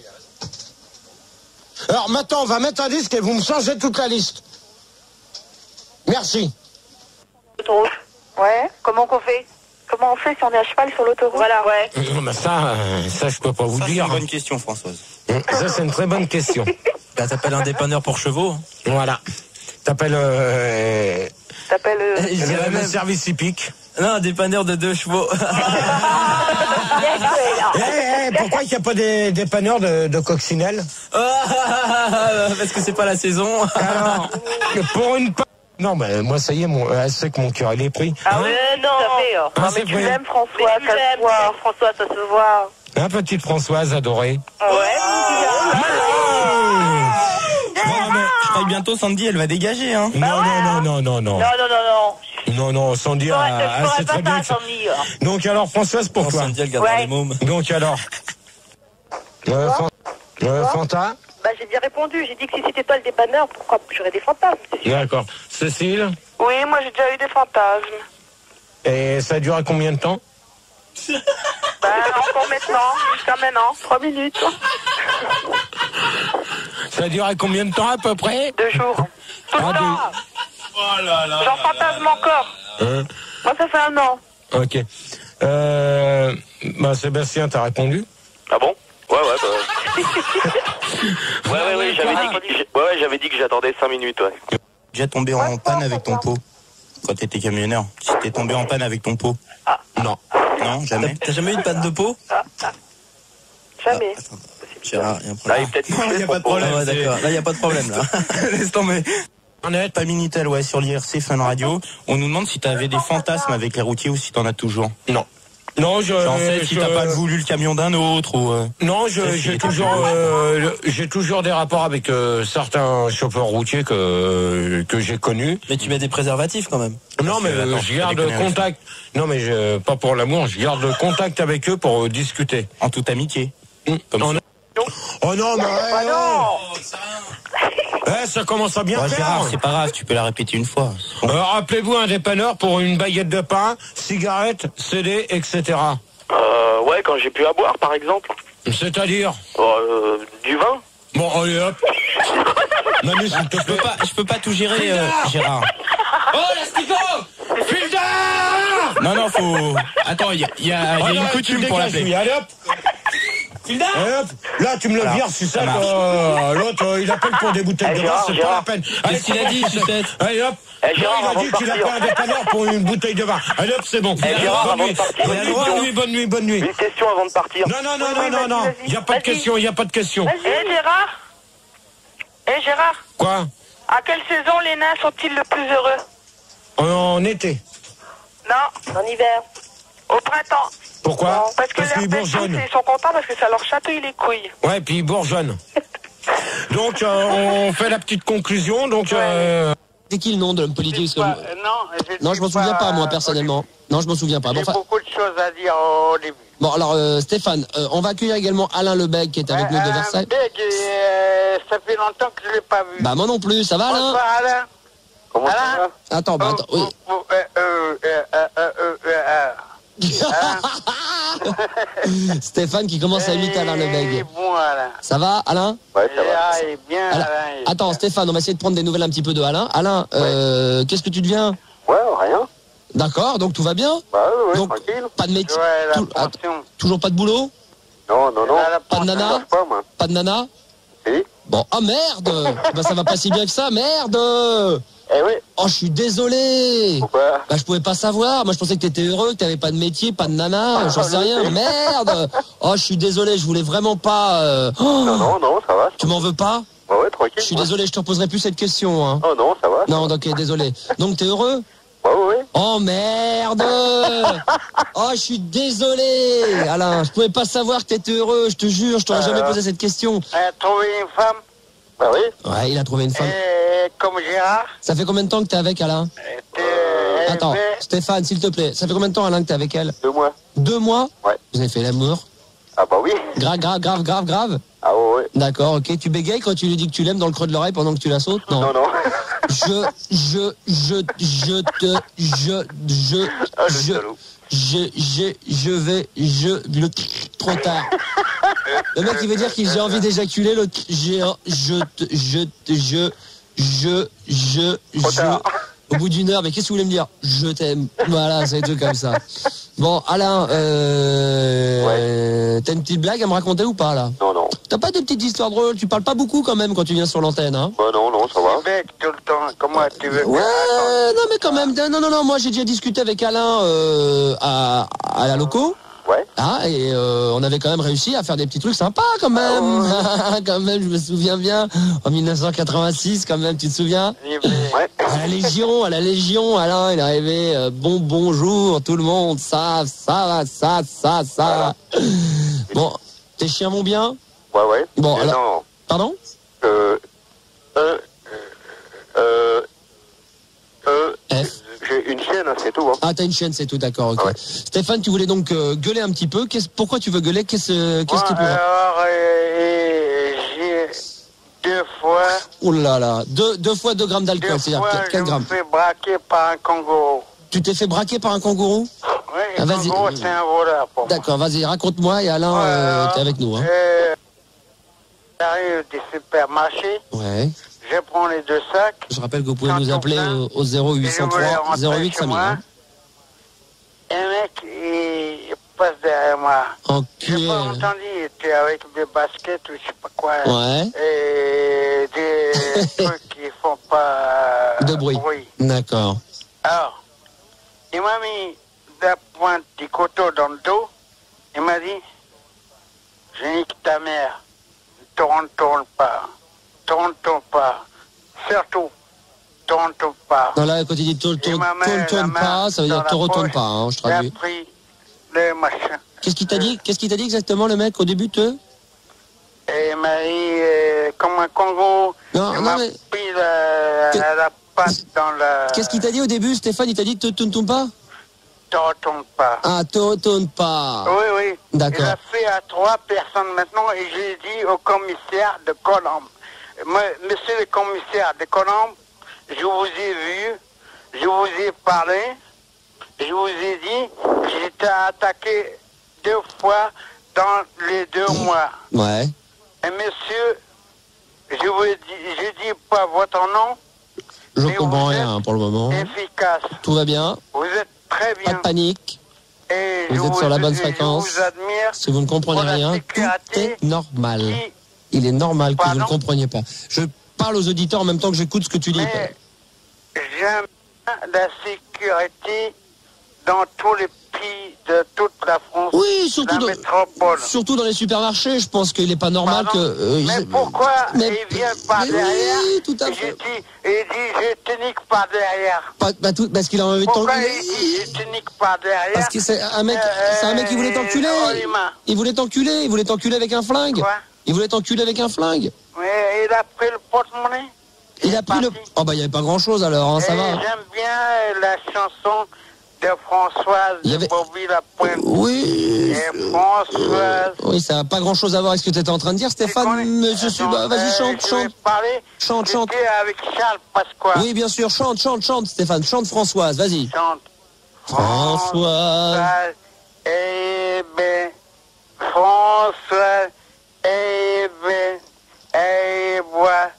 Alors maintenant, on va mettre un disque et vous me changez toute la liste. Merci. Ouais, comment on fait si on est à cheval sur l'autoroute? Voilà, ouais. Non, mais ça, je peux pas vous dire. C'est une bonne question, Françoise. Ça, c'est une très bonne question. Bah, t'appelles un dépanneur pour chevaux. Voilà. T'appelles le service hippique. Non, un dépanneur de 2 chevaux. Pourquoi il n'y a pas des dépanneurs de coccinelle? Parce que c'est pas la saison. Alors, pour une part. Non, mais moi, ça y est, elle sait que mon cœur, il est pris. Ah oui, non. Non, mais tu l'aimes, François, ça se voit. François, ça se voit. Hein, petite Françoise adorée. Ouais. Je crois que bientôt Sandy, elle va dégager, hein. Non, Sandy, c'est très bien. Donc, alors, Françoise, pour toi. Sandy, elle gardera les mômes. Donc, alors. Fanta. Bah, j'ai bien répondu. J'ai dit que si c'était toi le dépanneur, pourquoi j'aurais des fantasmes? D'accord. Cécile. Oui, moi j'ai déjà eu des fantasmes. Et ça a duré combien de temps? Bah, encore maintenant, jusqu'à maintenant, 3 minutes. Ça a duré combien de temps à peu près? 2 jours. Tout le temps. Oh là là. J'en fantasme encore. Moi, ça fait 1 an. Ok. Sébastien, t'as répondu? Ah bon? Ouais, j'avais dit que j'attendais 5 minutes, ouais. Déjà tombé en panne avec ton pot quand t'étais camionneur. Si t'es tombé en panne avec ton pot. Non. Non, jamais. T'as jamais eu de panne de peau? Jamais. Gérard, il y a un problème. Il y a pas de problème. Ouais, d'accord. Là, il y a pas de problème, là. Laisse tomber. Pas Minitel, ouais, sur l'IRC Fun Radio. On nous demande si t'avais des fantasmes avec les routiers ou si t'en as toujours. Non, si t'as pas voulu le camion d'un autre ou. Non, j'ai toujours des rapports avec certains chauffeurs routiers que j'ai connus. Mais tu mets des préservatifs quand même. Non, mais je garde contact. Non, mais pas pour l'amour. Je garde contact avec eux pour discuter. En toute amitié. Comme ça. Oh non, mais ça commence à bien faire. Gérard, c'est pas grave, tu peux la répéter une fois. Rappelez-vous un dépanneur pour une baguette de pain, cigarette, CD, etc. Ouais, quand j'ai pu à boire, par exemple. C'est-à-dire du vin. Bon, allez hop. Manu, s'il te plaît. Je peux pas tout gérer, Gérard. Oh, l'astico! Filda! Non, faut. Attends, il y a une coutume pour l'appeler. Allez hop! Filda! Là, tu me le vires, Sucette. L'autre, il appelle pour des bouteilles de vin, c'est pas la peine. Qu'est-ce qu'il a dit, Sucette? Allez hop! Il a dit qu'il appelle un dépanneur pour une bouteille de vin. Allez hop, c'est bon. Bonne nuit. Une question avant de partir. Non. Il n'y a pas de question, Gérard. Quoi? À quelle saison les nains sont-ils le plus heureux? En été. Non, en hiver. Au printemps. Pourquoi? Parce que qu'ils bourgeonnent. Ils sont contents parce que ça leur chatouille les couilles. Ouais, puis ils bourgeonnent. Donc, on fait la petite conclusion. Donc, C'était qui le nom de l'homme politique? Parce que non, je m'en souviens pas, moi, personnellement. Non, je m'en souviens pas. J'ai beaucoup de choses à dire au début. Bon, alors, Stéphane, on va accueillir également Alain Lebeg, qui est avec nous de Versailles. Ça fait longtemps que je l'ai pas vu. Bah, moi non plus. Ça va, Alain? Bonsoir, Alain. Comment Alain? ça va? Attends, bah, attends, oui. Stéphane qui commence à imiter Alain Lebeg. Bon, Alain. Ça va, Alain? Ouais, ça va. Ah, il est bien, Alain. Alain. Attends, Stéphane, on va essayer de prendre des nouvelles un petit peu de Alain. Alain, qu'est-ce que tu deviens? Ouais, rien. D'accord, donc tout va bien? Bah ouais, donc, tranquille. Pas de métier? Ouais, Toujours pas de boulot? Non. Pas de nana? Pas, moi. Pas de nana? Si. Bon, oh merde! Bah ça va pas si bien que ça, merde! Eh oui. Oh, je suis désolé! Pourquoi? Bah je pouvais pas savoir, moi je pensais que t'étais heureux, que t'avais pas de métier, pas de nana, j'en sais rien, merde! Oh, je suis désolé, je voulais vraiment pas... Non, ça va. Tu m'en veux pas? Ouais, tranquille. Je suis désolé, je te reposerai plus cette question, hein. Oh non, ça va. Non, ok, désolé. Donc t'es heureux? Ouais. Oh merde! Oh, je suis désolé, Alain. Je pouvais pas savoir que t'étais heureux. Je te jure, je t'aurais jamais posé cette question. Trouver une femme? Bah oui. Ouais, il a trouvé une femme. Comme Gérard? Ça fait combien de temps que t'es avec Alain? Attends, Stéphane, s'il te plaît. Ça fait combien de temps, Alain, que t'es avec elle? 2 mois. 2 mois? Ouais. Vous avez fait l'amour? Ah bah oui. Grave? Ah ouais. D'accord, ok. Tu bégayes quand tu lui dis que tu l'aimes dans le creux de l'oreille pendant que tu la sautes? Non. Trop tard. Le mec il veut dire qu'il j'ai envie d'éjaculer, l'autre au bout d'une heure, mais qu'est-ce que vous voulez me dire? Je t'aime. Voilà, c'est des trucs comme ça. Bon, Alain, t'as une petite blague à me raconter ou pas là? Non. T'as pas de petites histoires drôles? Tu parles pas beaucoup quand même quand tu viens sur l'antenne, hein? Bah non, ça va. Mec, tout le temps, comment tu veux? Ouais, non mais quand même, non, moi j'ai déjà discuté avec Alain à la loco. Ouais. Ah, et on avait quand même réussi à faire des petits trucs sympas quand même. Quand même, je me souviens bien. En 1986, quand même, tu te souviens? Ouais. À la Légion, Alain, il est arrivé. Bonjour tout le monde. Ça. Bon, tes chiens vont bien? Ouais. Bon, alors. Non. Pardon? F. J'ai une chienne, c'est tout. Hein. Ah, t'as une chienne, c'est tout, d'accord, ok. Ouais. Stéphane, tu voulais donc gueuler un petit peu. Pourquoi tu veux gueuler? Qu'est-ce qui pourrait... Alors, j'ai 2 fois... Oh là là, deux fois 2 grammes d'alcool, c'est-à-dire 4 grammes. Je me suis fait braquer par un kangourou. Tu t'es fait braquer par un kangourou? Oui, un kangourou, c'est un voleur pour moi. D'accord, vas-y, raconte-moi, et Alain, t'es avec nous. Hein. J'arrive du supermarché. Ouais. Je prends les 2 sacs. Je rappelle que vous pouvez nous appeler au 0803 08 5000. Hein. Et un mec, il passe derrière moi. Ok. J'ai pas entendu, il était avec des baskets ou je sais pas quoi. Ouais. Et des trucs qui font pas de bruit. D'accord. Alors, il m'a mis la pointe du couteau dans le dos. Il m'a dit, je nique ta mère. Tourne pas. Surtout, tourne pas. Non, là, quand il dit tourne pas, ça veut dire te retourne pas, hein, je traduis. Il a pris le machin. Qu'est-ce qu'il t'a dit exactement, le mec, au début, Et il m'a dit, comme un kangourou, il m'a pris la patte dans la... Qu'est-ce qu'il t'a dit au début, Stéphane? Il t'a dit te tourne pas? Te retourne pas. Ah, te retourne pas. Oui. D'accord. Il a fait à 3 personnes maintenant et j'ai dit au commissaire de Colombes. Monsieur le commissaire de Colombes, je vous ai vu, je vous ai parlé, je vous ai dit, j'étais attaqué 2 fois dans les 2 mois. Ouais. Et monsieur, je dis pas votre nom. Je comprends rien pour le moment. Efficace. Tout va bien. Vous êtes très bien. Pas de panique. Et vous êtes sur la bonne fréquence. Je vous admire. Si vous ne comprenez rien, tout est normal. Il est normal que vous ne compreniez pas. Je parle aux auditeurs en même temps que j'écoute ce que tu dis. Mais j'aime la sécurité dans tous les pays de toute la France. Oui, surtout la métropole. Surtout dans les supermarchés. Je pense qu'il n'est pas normal que... mais pourquoi il vient par derrière? Oui, tout à fait. Il dit je te nique par derrière. Parce qu'il a envie de t'enculer. Pourquoi il dit je te nique par derrière? Parce que c'est un mec qui voulait t'enculer. Il voulait t'enculer avec un flingue. Quoi? Il voulait t'enculer avec un flingue. Mais il a pris le porte-monnaie. Il a pris le... Oh bah il n'y avait pas grand-chose alors, hein, ça Et va. j'aime bien la chanson de Françoise Il y avait- de Bobby-la-Pointe. Oui. Et Françoise... Oui, ça n'a pas grand-chose à voir avec ce que tu étais en train de dire, Stéphane. Monsieur Suba, vas-y, chante, je chante. vais parler, Chante, chante. c'était avec Charles Pasqua. Oui, bien sûr, chante, chante, chante, Stéphane. Chante Françoise, vas-y. Chante. Françoise. Eh ben, Françoise, eh ben, eh bois,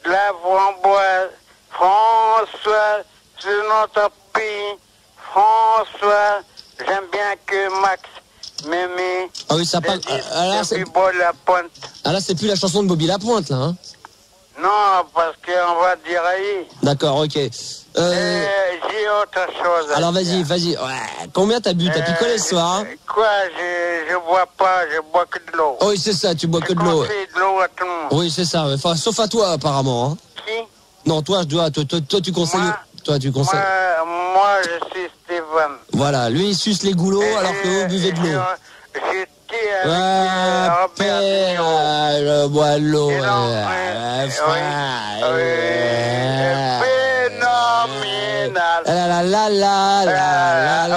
la framboise, François, c'est notre pays, François, j'aime bien que Max m'aimait. Ah oui, ça pas. Ah là, c'est... Bobby-la-Pointe. Ah là, c'est plus la chanson de Bobby Lapointe, là. Hein. Non, parce qu'on va dérailler. D'accord, ok. J'ai autre chose. à Alors dire. vas-y, vas-y. Ouais. Combien t'as bu? T'as picolé ce soir, hein? Quoi, je bois pas, je bois que de l'eau. Oh oui, c'est ça, tu bois que de l'eau. Je conseille de l'eau à tout le monde. Oui, c'est ça. Enfin, sauf à toi, apparemment. Hein. Qui? Non, toi, je dois. Toi, tu conseilles. Toi, tu conseilles. Moi, je suis Stéphane. Voilà, lui, il suce les goulots alors que vous buvez de l'eau. J'étais avec Ouais, père, je bois de l'eau. Phénoménal. La la la la la la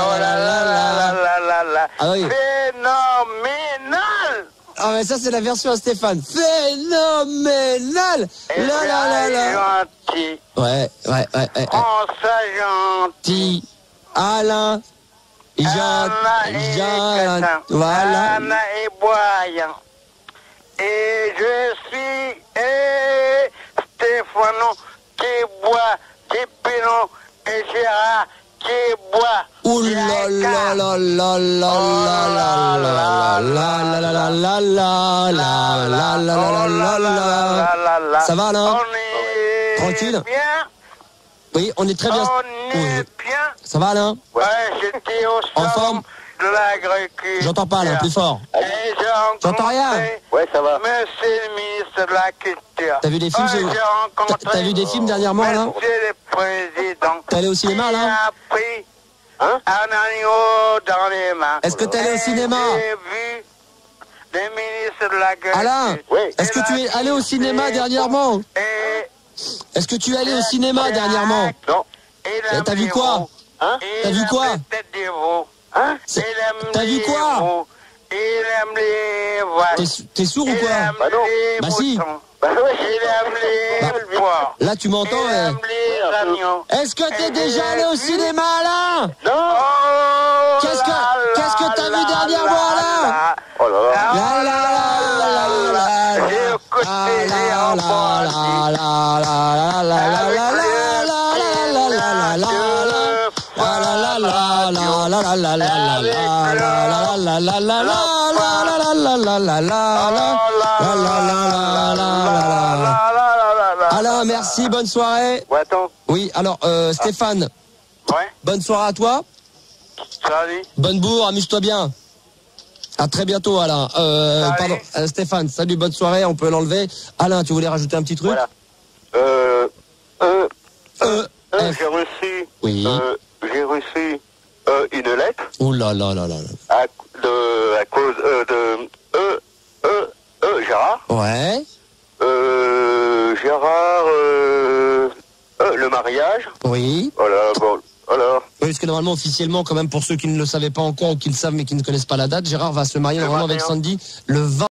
la la. Ah oui. Phénoménal. Ah mais ça c'est la version à Stéphane. Phénoménal. La la la la. Gentil. Ouais. François gentil. Alain. Jean. Voilà. Anna et Boyan. Et je suis Stéphano qui boit, qui Pinot et Gérard qui boit. Ouh là là là là là là là là là là là là là là là. Ça va Alain? Tranquille? Oui, on est très bien. On est bien. Ça va Alain? Ouais, j'étais au salon de l'agriculture. J'entends pas Alain, plus fort. Et j'ai J'entends rien. Ouais, ça va. Monsieur le ministre de la Culture. T'as vu des films T'as vu des films dernièrement Alain? Monsieur le Président. T'es allé au cinéma Alain? Il a pris un agneau dans les mains. Est-ce que t'es allé au cinéma? J'ai vu des ministres de l'agriculture. Alain, est-ce que tu es allé au cinéma dernièrement? Est-ce que tu es allé au cinéma dernièrement? Non. T'as vu quoi? T'as vu quoi? T'as vu quoi? Il aime les vaches. T'es sourd ou quoi? Bah non. Bah si. Bah oui, il aime les bois. Là tu m'entends? Il aime les agneaux. Est-ce que t'es déjà allé au cinéma Alain? Non. Qu'est-ce que t'as vu dernièrement Alain? Oh là là. La la la la la. J'ai écouté les Alain, merci, bonne soirée. Ouais, attends. Oui, alors Stéphane. Ouais. Bonne soirée à toi. Salut. Bonne bourre, amuse-toi bien. À très bientôt, Alain. Pardon, Stéphane, salut, bonne soirée, on peut l'enlever. Alain, tu voulais rajouter un petit truc? Voilà. J'ai reçu. Oui. J'ai reçu une lettre. Ouh là là là là. À cause de Gérard. Ouais. Gérard, le mariage. Oui. Voilà, bon, alors. Oui, parce que normalement, officiellement, quand même, pour ceux qui ne le savaient pas encore ou qui le savent mais qui ne connaissent pas la date, Gérard va se marier normalement avec Sandy le 20.